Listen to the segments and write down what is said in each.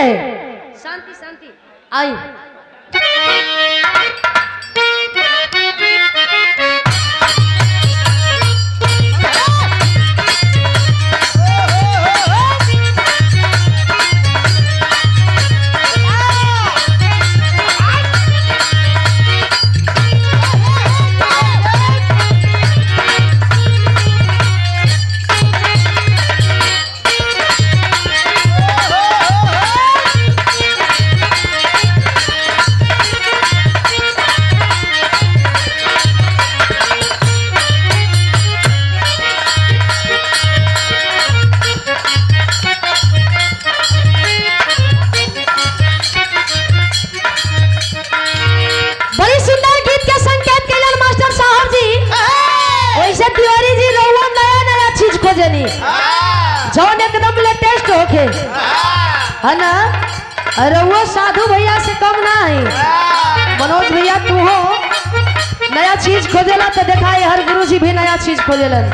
रहे। शांति शांति आई। जौन एकदम लेटेस्ट होके है ना। अरे वो साधु भैया से कम ना है। मनोज भैया तू हो नया चीज खोजेला तो देखा है हर गुरु जी भी नया चीज खोजेलन।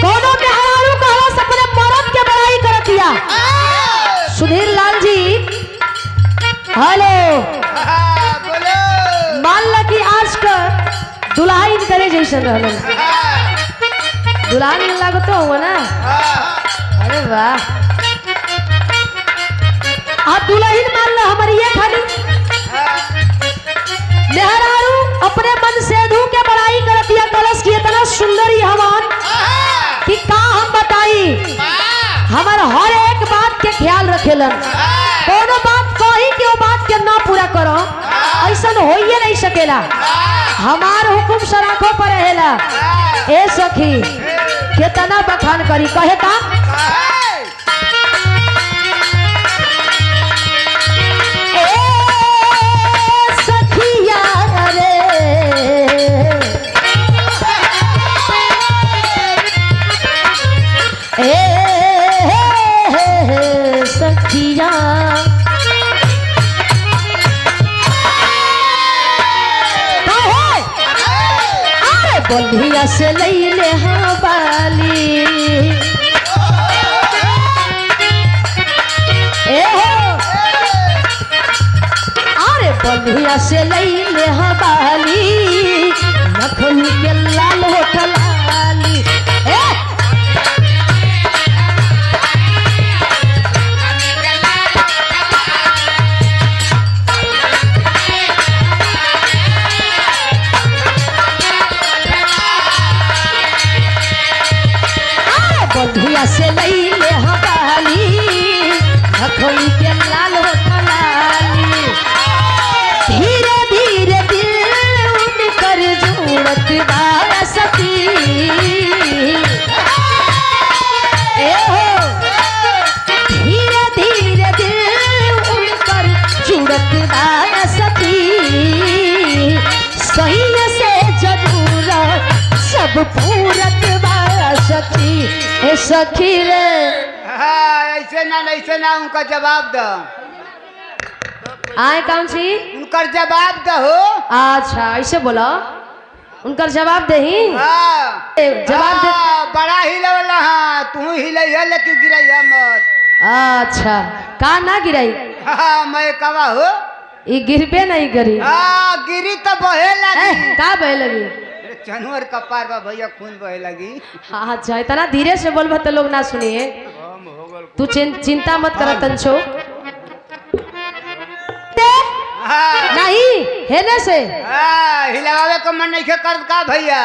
कोनो के हरारू कहला सपने मरद के बड़ाई करतिया। सुधीर लाल जी हेलो मान ला कि आज का दुल्हाई करे जैसे रहलन दुल्हन लगतो हुआ ना। अरे वाह आप दुल्हन मान लो हमारी ये खाली मेहरारू अपने मन से धू के बड़ाई करतिया कलश की इतना सुंदरी हमान कि का हम बताई। हमार हर एक बात के ख्याल रखेलन। कोनो बात कही कि वो बात के ना पूरा करो ऐसा होइए नहीं सकेला। हमार हुकुम सराखों पर रहेला। ए सखी कितना बखान करी कहे का सखिया रे सखिया बंधिया से लई ले हाँ बाली ए हो अरे बंधिया से लई ले हाँ बाली नखनी के लाल होठल लाली बंधिया से लई ले हवाली हथोई के लाल होठलाली धीरे धीरे दिल उनकर जुड़त बा सखी ए हो धीरे धीरे दिल उनकर जुड़त बा सखी सही से जरूरत सब पूरत बा सखी ए सखी रे। ऐसे ना उनका जवाब दो। आए कौन सी उनका जवाब दो। अच्छा ऐसे बोलो उनका जवाब दे ही जवाब दे। बड़ा हिलवला हाँ तू हिलैया लेकिन गिरैया मत। अच्छा का ना गिराई मैं कवा हो ये गिरबे नहीं करी। गिरी तो बहे लगी। का बहे लगी जानवर का पार बा भैया खून बहे लगी। हाँ अच्छा इतना धीरे से बोलबा तो लोग ना सुनिए। तू चिंता मत कर तंचो नहीं हेने से हिलावे को मन नहीं कर का भैया।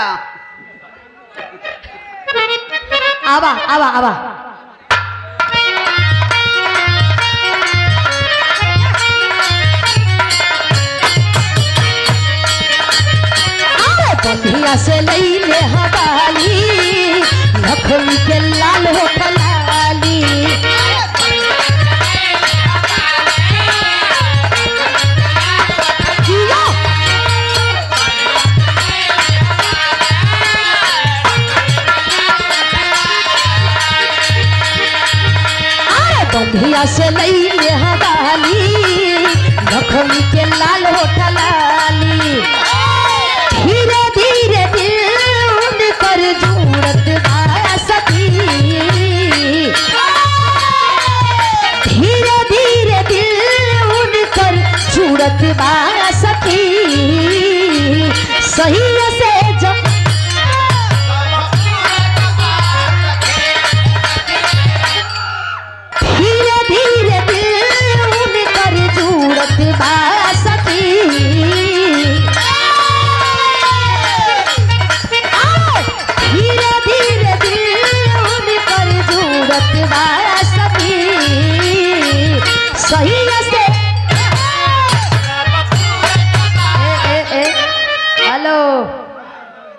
आवा आवा आवा बंधिया से लई ले हवाली लखनी के लाल होठलाली बंधिया से लई ले हवाली लखनी के लाल होठलाली धीरे धीरे दिल कर जूरत बा सखी धीरे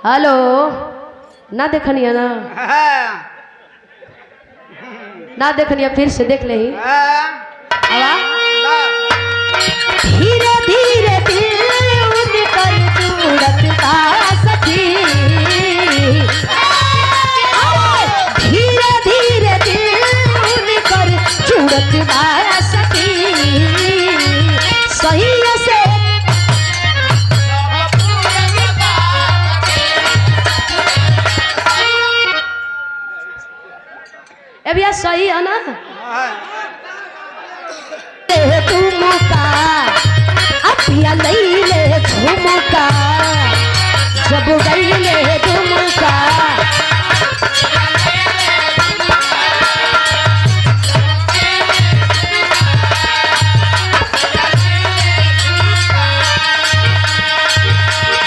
हेलो ना देखनिया ना हाँ, ना देखनिया फिर से देख ले ही हाँ, आवा बस। धीरे धीरे दिल उनकर जुड़त बा सखी धीरे धीरे दिल उनकर जुड़त बा सखी सही से ए भैया सही है ना हाँ, झुमका अपिया लैले झुमका जब गईले झुमका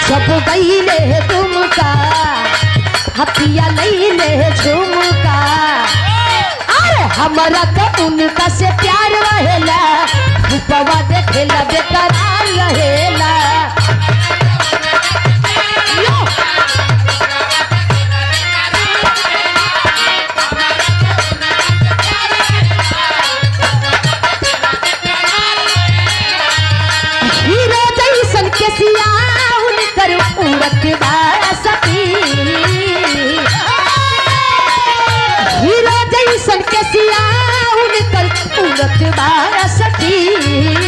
जब गईले झुमका अपिया लैले झुमका अरे हमरा तो उनका से प्यार रहेला रूपवा देखेला बेकरार रहेला यो! हीरो जैसन के सिया उनकर उड़त बा सखी हीरो जैसन के सिया उनकर उड़त बा सखी